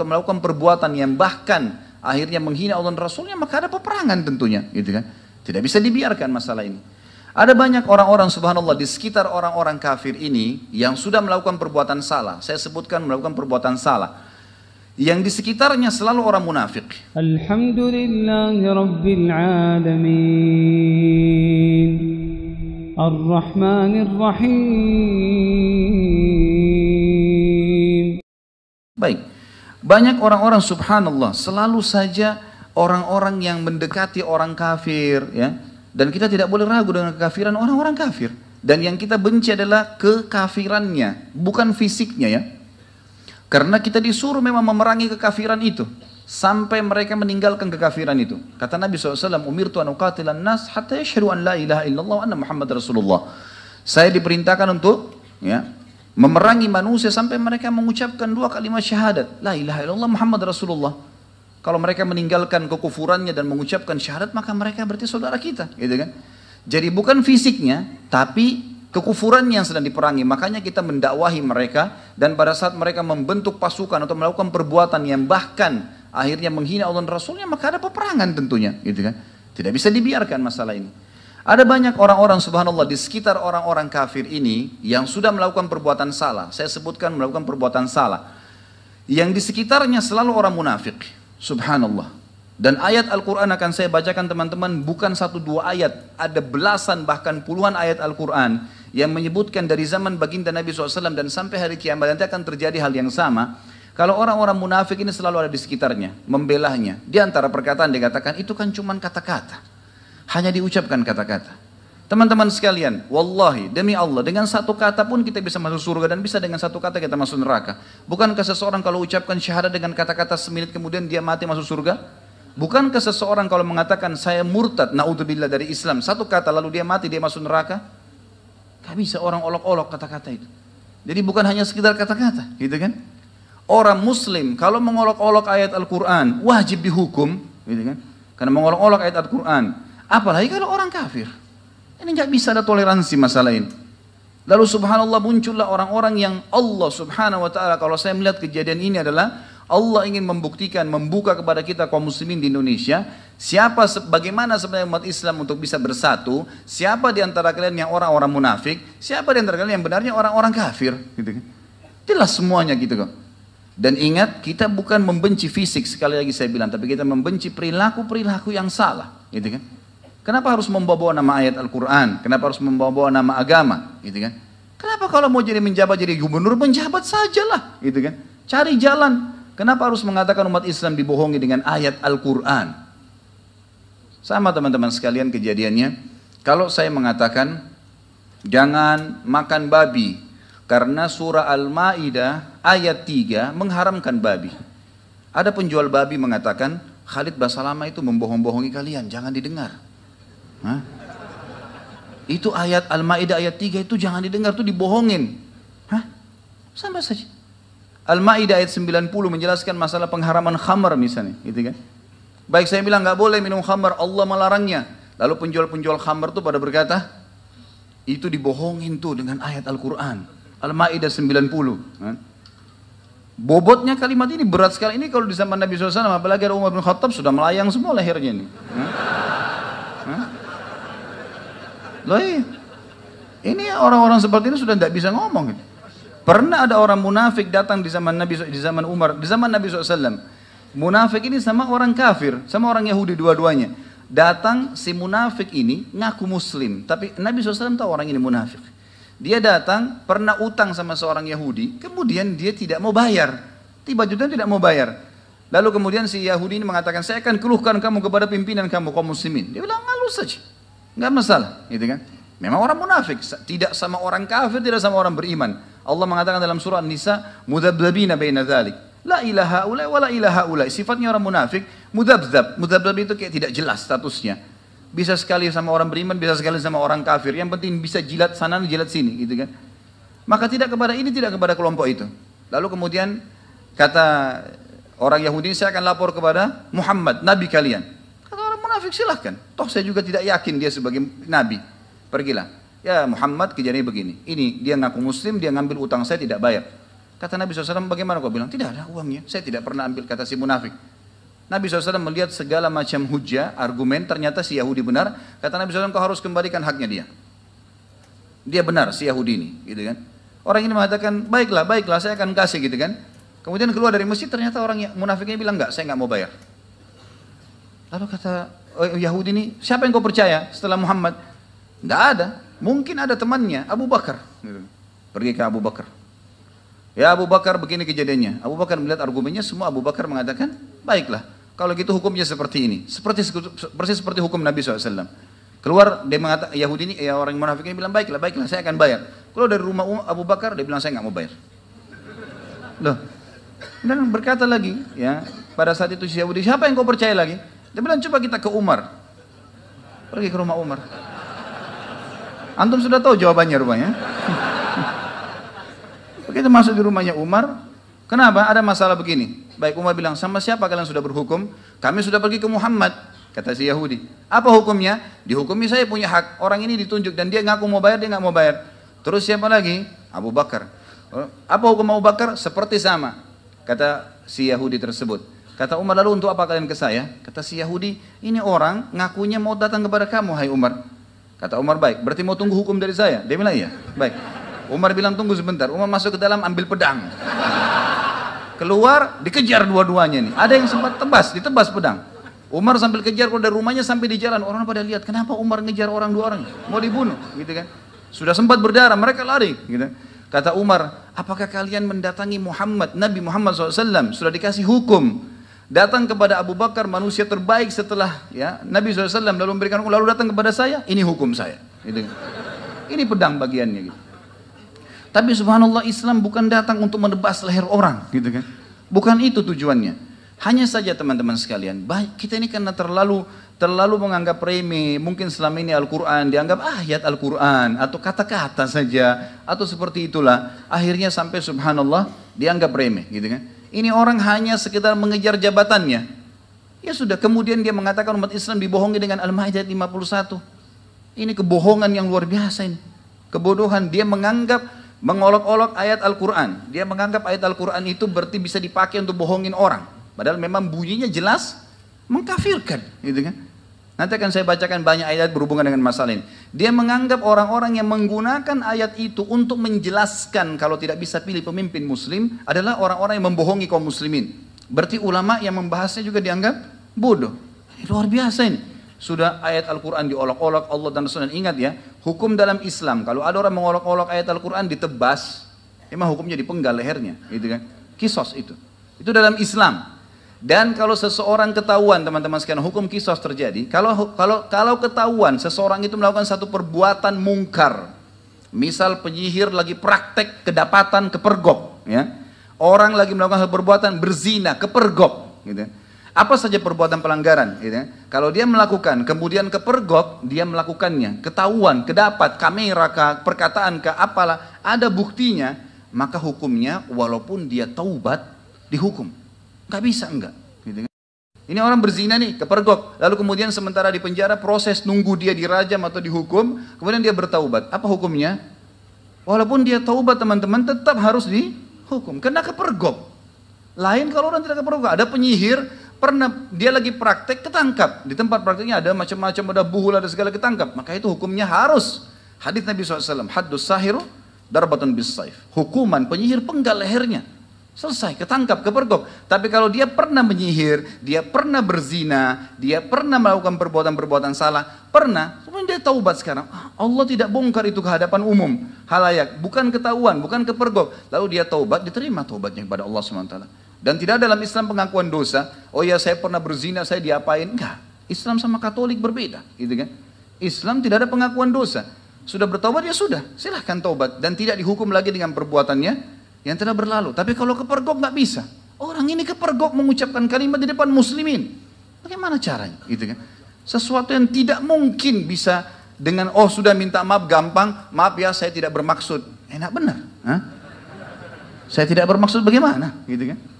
atau melakukan perbuatan yang bahkan akhirnya menghina Allah dan Rasulnya, maka ada peperangan tentunya, gitu kan. Tidak bisa dibiarkan masalah ini. Ada banyak orang-orang subhanallah di sekitar orang-orang kafir ini yang sudah melakukan perbuatan salah. Saya sebutkan melakukan perbuatan salah. Yang di sekitarnya selalu orang munafik. Alhamdulillahi Rabbil Alamin Ar-Rahmanir Rahim. Baik, banyak orang-orang subhanallah selalu saja orang-orang yang mendekati orang kafir, ya. Dan kita tidak boleh ragu dengan kekafiran orang-orang kafir. Dan yang kita benci adalah kekafirannya, bukan fisiknya, ya. Karena kita disuruh memang memerangi kekafiran itu sampai mereka meninggalkan kekafiran itu. Kata Nabi SAW, umirtu an uqatilan nas hatta yashhadu an la ilaha illallah wa anna Muhammad Rasulullah. Saya diperintahkan untuk, ya, memerangi manusia sampai mereka mengucapkan 2 kalimat syahadat, la ilaha illallah Muhammad Rasulullah. Kalau mereka meninggalkan kekufurannya dan mengucapkan syahadat, maka mereka berarti saudara kita, gitu kan? Jadi bukan fisiknya, tapi kekufurannya yang sedang diperangi. Makanya kita mendakwahi mereka, dan pada saat mereka membentuk pasukan atau melakukan perbuatan yang bahkan akhirnya menghina Allah dan Rasulnya, maka ada peperangan tentunya, gitu kan? Tidak bisa dibiarkan masalah ini. Ada banyak orang-orang subhanallah di sekitar orang-orang kafir ini yang sudah melakukan perbuatan salah. Saya sebutkan melakukan perbuatan salah. Yang di sekitarnya selalu orang munafik. Subhanallah. Dan ayat Al-Quran akan saya bacakan teman-teman, bukan 1-2 ayat, ada belasan bahkan puluhan ayat Al-Quran yang menyebutkan dari zaman baginda Nabi SAW dan sampai hari kiamat nanti akan terjadi hal yang sama. Kalau orang-orang munafik ini selalu ada di sekitarnya, membelahnya. Di antara perkataan dikatakan, itu kan cuma kata-kata, hanya diucapkan kata-kata. Teman-teman sekalian, wallahi, demi Allah, dengan satu kata pun kita bisa masuk surga dan bisa dengan satu kata kita masuk neraka. Bukankah seseorang kalau ucapkan syahadat dengan kata-kata semenit kemudian dia mati masuk surga? Bukankah seseorang kalau mengatakan saya murtad, na'udzubillah dari Islam, satu kata lalu dia mati, dia masuk neraka? Gak bisa orang olok-olok kata-kata itu. Jadi bukan hanya sekedar kata-kata, gitu kan? Orang muslim kalau mengolok-olok ayat Al-Quran, wajib dihukum, gitu kan? Karena mengolok-olok ayat Al-Quran. Apalagi kalau orang kafir. Ini nggak bisa ada toleransi masalah ini. Lalu subhanallah muncullah orang-orang yang Allah subhanahu wa ta'ala, kalau saya melihat kejadian ini adalah Allah ingin membuktikan, membuka kepada kita kaum muslimin di Indonesia, bagaimana sebenarnya umat Islam untuk bisa bersatu, siapa di antara kalian yang orang-orang munafik, siapa di antara kalian yang benarnya orang-orang kafir, gitu kan. Jelas semuanya gitu kok. Dan ingat, kita bukan membenci fisik, sekali lagi saya bilang, tapi kita membenci perilaku-perilaku yang salah, gitu kan. Kenapa harus membawa nama ayat Al-Quran? Kenapa harus membawa nama agama? Gitu kan? Kenapa kalau mau menjabat jadi gubernur, menjabat sajalah, gitu kan? Cari jalan. Kenapa harus mengatakan umat Islam dibohongi dengan ayat Al-Quran? Sama teman-teman sekalian kejadiannya. Kalau saya mengatakan jangan makan babi karena surah Al-Maidah ayat 3 mengharamkan babi. Ada penjual babi mengatakan Khalid Basalamah itu membohong-bohongi kalian, jangan didengar. Hah? Itu ayat Al-Maidah ayat 3 itu jangan didengar, itu dibohongin. Hah? Sama saja. Al-Maidah ayat 90 menjelaskan masalah pengharaman khamar misalnya, gitu kan? Baik saya bilang nggak boleh minum khamar, Allah melarangnya. Lalu penjual-penjual khamar itu pada berkata, itu dibohongin tuh dengan ayat Al-Quran. Al-Maidah 90. Hah? Bobotnya kalimat ini berat sekali. Ini kalau di zaman Nabi SAW, apalagi ada Umar bin Khattab, sudah melayang semua lehernya ini. Hah? Hah? Loh iya. Ini orang-orang seperti ini sudah tidak bisa ngomong. Pernah ada orang munafik datang di zaman Nabi, di zaman Umar, di zaman Nabi SAW. Munafik ini sama orang kafir, sama orang Yahudi dua-duanya. Datang si munafik ini ngaku muslim, tapi Nabi SAW tahu orang ini munafik. Dia datang pernah utang sama seorang Yahudi, kemudian dia tidak mau bayar. Tiba-tiba tidak mau bayar. Lalu kemudian si Yahudi ini mengatakan, saya akan keluhkan kamu kepada pimpinan kamu kaum muslimin. Dia bilang, halus saja. Nggak masalah, gitu kan? Memang orang munafik, tidak sama orang kafir, tidak sama orang beriman. Allah mengatakan dalam surah An-Nisa, mudabdabina baina dzalik. La ilaha ula wa la ilaha ula. Sifatnya orang munafik, mudabdab. Mudabdab itu kayak tidak jelas statusnya. Bisa sekali sama orang beriman, bisa sekali sama orang kafir. Yang penting bisa jilat sana, jilat sini, gitu kan? Maka tidak kepada ini, tidak kepada kelompok itu. Lalu kemudian kata orang Yahudi, saya akan lapor kepada Muhammad, nabi kalian. Munafik silahkan, toh saya juga tidak yakin dia sebagai nabi. Pergilah, ya Muhammad kejadiannya begini, ini dia ngaku muslim, dia ngambil utang saya tidak bayar. Kata Nabi SAW, bagaimana kau bilang? Tidak ada uangnya, saya tidak pernah ambil, kata si munafik. Nabi SAW melihat segala macam hujah, argumen, ternyata si Yahudi benar. Kata Nabi SAW, kau harus kembalikan haknya dia. Dia benar, si Yahudi ini, gitu kan. Orang ini mengatakan, baiklah, saya akan kasih, gitu kan. Kemudian keluar dari masjid, ternyata orang munafik ini bilang, enggak, saya enggak mau bayar. Lalu kata Yahudi ini, siapa yang kau percaya setelah Muhammad? Enggak ada, mungkin ada temannya, Abu Bakar. Gitu. Pergi ke Abu Bakar. Ya Abu Bakar, begini kejadiannya. Abu Bakar melihat argumennya, semua Abu Bakar mengatakan, baiklah. Kalau gitu hukumnya seperti ini, persis seperti hukum Nabi SAW. Keluar, dia mengatakan, Yahudi ini, orang munafik ini bilang, baiklah, saya akan bayar. Keluar dari rumah Abu Bakar, dia bilang, saya nggak mau bayar. Loh, dan berkata lagi, ya, pada saat itu si Yahudi, siapa yang kau percaya lagi? Dia bilang, coba kita ke Umar. Pergi ke rumah Umar. Antum sudah tahu jawabannya rupanya. Begitu masuk di rumahnya Umar, kenapa? Ada masalah begini. Baik, Umar bilang, sama siapa kalian sudah berhukum? Kami sudah pergi ke Muhammad, kata si Yahudi. Apa hukumnya? Dihukumi saya punya hak. Orang ini ditunjuk dan dia ngaku mau bayar, dia nggak mau bayar. Terus siapa lagi? Abu Bakar. Apa hukum Abu Bakar? Seperti sama, kata si Yahudi tersebut. Kata Umar, lalu untuk apa kalian ke saya? Kata si Yahudi, ini orang ngakunya mau datang kepada kamu, hai Umar. Kata Umar, baik, berarti mau tunggu hukum dari saya? Dia bilang, iya, baik. Umar bilang, tunggu sebentar. Umar masuk ke dalam, ambil pedang. Keluar, dikejar dua-duanya nih. Ada yang sempat ditebas pedang. Umar sambil kejar keluar dari rumahnya sampai di jalan. Orang pada lihat, kenapa Umar ngejar orang dua orang? Mau dibunuh, gitu kan. Sudah sempat berdarah, mereka lari, gitu. Kata Umar, apakah kalian mendatangi Muhammad, Nabi Muhammad SAW, sudah dikasih hukum. Datang kepada Abu Bakar, manusia terbaik setelah ya Nabi SAW, lalu memberikan hukum, lalu datang kepada saya, ini hukum saya. Gitu. Ini pedang bagiannya, gitu. Tapi subhanallah, Islam bukan datang untuk menebas leher orang, gitu kan. Bukan itu tujuannya. Hanya saja teman-teman sekalian, kita ini karena terlalu menganggap remeh, mungkin selama ini Al-Quran dianggap ayat Al-Quran atau kata-kata saja atau seperti itulah, akhirnya sampai subhanallah dianggap remeh, gitu kan. Ini orang hanya sekedar mengejar jabatannya. Ya sudah, kemudian dia mengatakan umat Islam dibohongi dengan Al-Maidah 51. Ini kebohongan yang luar biasa ini. Kebodohan, dia menganggap mengolok-olok ayat Al-Quran. Dia menganggap ayat Al-Quran itu berarti bisa dipakai untuk bohongin orang. Padahal memang bunyinya jelas mengkafirkan, gitu kan. Nanti akan saya bacakan banyak ayat berhubungan dengan masalah ini. Dia menganggap orang-orang yang menggunakan ayat itu untuk menjelaskan kalau tidak bisa pilih pemimpin muslim adalah orang-orang yang membohongi kaum muslimin. Berarti ulama yang membahasnya juga dianggap bodoh. Luar biasa ini. Sudah ayat Al-Quran diolok-olok Allah dan Rasulullah. Ingat ya, hukum dalam Islam, kalau ada orang mengolok-olok ayat Al-Quran ditebas, emang hukumnya dipenggal lehernya, gitu kan. Kisos itu dalam Islam. Dan kalau seseorang ketahuan, teman-teman sekalian, hukum kisos terjadi. Kalau ketahuan seseorang itu melakukan satu perbuatan mungkar, misal penyihir lagi praktek kedapatan kepergok, ya, orang lagi melakukan satu perbuatan berzina kepergok, gitu. Apa saja perbuatan pelanggaran, gitu ya. Kalau dia melakukan, kemudian kepergok, dia melakukannya, ketahuan, kedapat, kamera kah, perkataan kah, apalah, ada buktinya, maka hukumnya walaupun dia taubat, dihukum. Gak bisa enggak. Gitu kan. Ini orang berzina nih, kepergok, lalu kemudian sementara di penjara, proses nunggu dia dirajam atau dihukum, kemudian dia bertaubat. Apa hukumnya? Walaupun dia taubat teman-teman, tetap harus dihukum, karena kepergok. Lain kalau orang tidak kepergok, ada penyihir, pernah dia lagi praktek ketangkap, di tempat prakteknya ada macam-macam, ada buhul, ada segala ketangkap, maka itu hukumnya harus hadis Nabi SAW, haddus sahiru darbatun bis saif, hukuman penyihir penggal lehernya, selesai, ketangkap, kepergok. Tapi kalau dia pernah menyihir, dia pernah berzina, dia pernah melakukan perbuatan-perbuatan salah, kemudian dia taubat sekarang, Allah tidak bongkar itu ke hadapan umum halayak, bukan ketahuan, bukan kepergok, lalu dia taubat, diterima taubatnya kepada Allah SWT. Dan tidak dalam Islam pengakuan dosa, oh ya saya pernah berzina, saya diapain, enggak. Islam sama Katolik berbeda, gitu kan. Islam tidak ada pengakuan dosa. Sudah bertobat ya sudah, silahkan taubat dan tidak dihukum lagi dengan perbuatannya yang telah berlalu. Tapi kalau kepergok nggak bisa. Orang ini kepergok mengucapkan kalimat di depan muslimin. Bagaimana caranya, gitu kan? Sesuatu yang tidak mungkin bisa dengan oh sudah minta maaf gampang, maaf ya saya tidak bermaksud. Enak benar, hah? Saya tidak bermaksud bagaimana, gitu kan?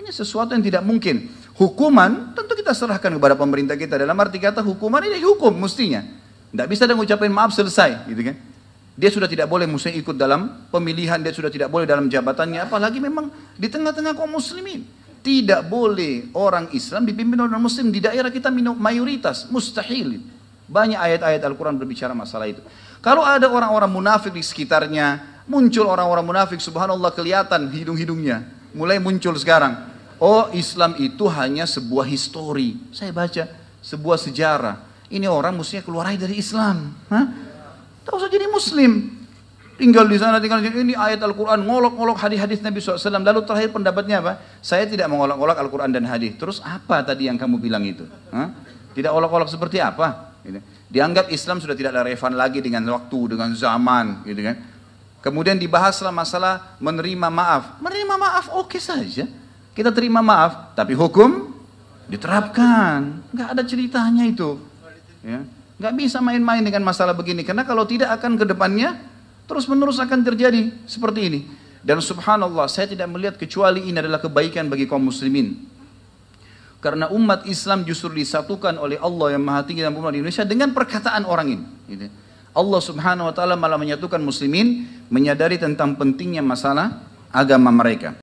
Ini sesuatu yang tidak mungkin. Hukuman tentu kita serahkan kepada pemerintah kita. Dalam arti kata hukuman ini hukum mestinya. Tidak bisa dia ngucapin maaf selesai, gitu kan? Dia sudah tidak boleh muslim ikut dalam pemilihan, dia sudah tidak boleh dalam jabatannya, apalagi memang di tengah-tengah kaum muslimin. Tidak boleh orang Islam dipimpin oleh orang muslim di daerah kita mayoritas, mustahil. Banyak ayat-ayat Al-Quran berbicara masalah itu. Kalau ada orang-orang munafik di sekitarnya, muncul orang-orang munafik, subhanallah kelihatan hidung-hidungnya. Mulai muncul sekarang. Oh, Islam itu hanya sebuah histori. Saya baca sebuah sejarah. Ini orang mestinya keluar dari Islam. Hah? Tak usah jadi muslim. Tinggal di sana, tinggal di sini. Ini ayat Al-Quran, ngolok-ngolok hadis-hadis Nabi SAW. Lalu terakhir pendapatnya apa? Saya tidak mengolok-olok Al-Quran dan hadis. Terus apa tadi yang kamu bilang itu? Hah? Tidak olok-olok seperti apa? Gitu. Dianggap Islam sudah tidak relevan lagi dengan waktu, dengan zaman. Gitu kan? Kemudian dibahaslah masalah menerima maaf. Menerima maaf oke saja. Kita terima maaf, tapi hukum diterapkan. Nggak ada ceritanya itu. Ya. Nggak bisa main-main dengan masalah begini, karena kalau tidak akan ke depannya terus-menerus akan terjadi seperti ini. Dan subhanallah, saya tidak melihat kecuali ini adalah kebaikan bagi kaum muslimin. Karena umat Islam justru disatukan oleh Allah yang Maha Tinggi dan Mulia di Indonesia dengan perkataan orang ini. Gitu. Allah subhanahu wa ta'ala malah menyatukan muslimin, menyadari tentang pentingnya masalah agama mereka.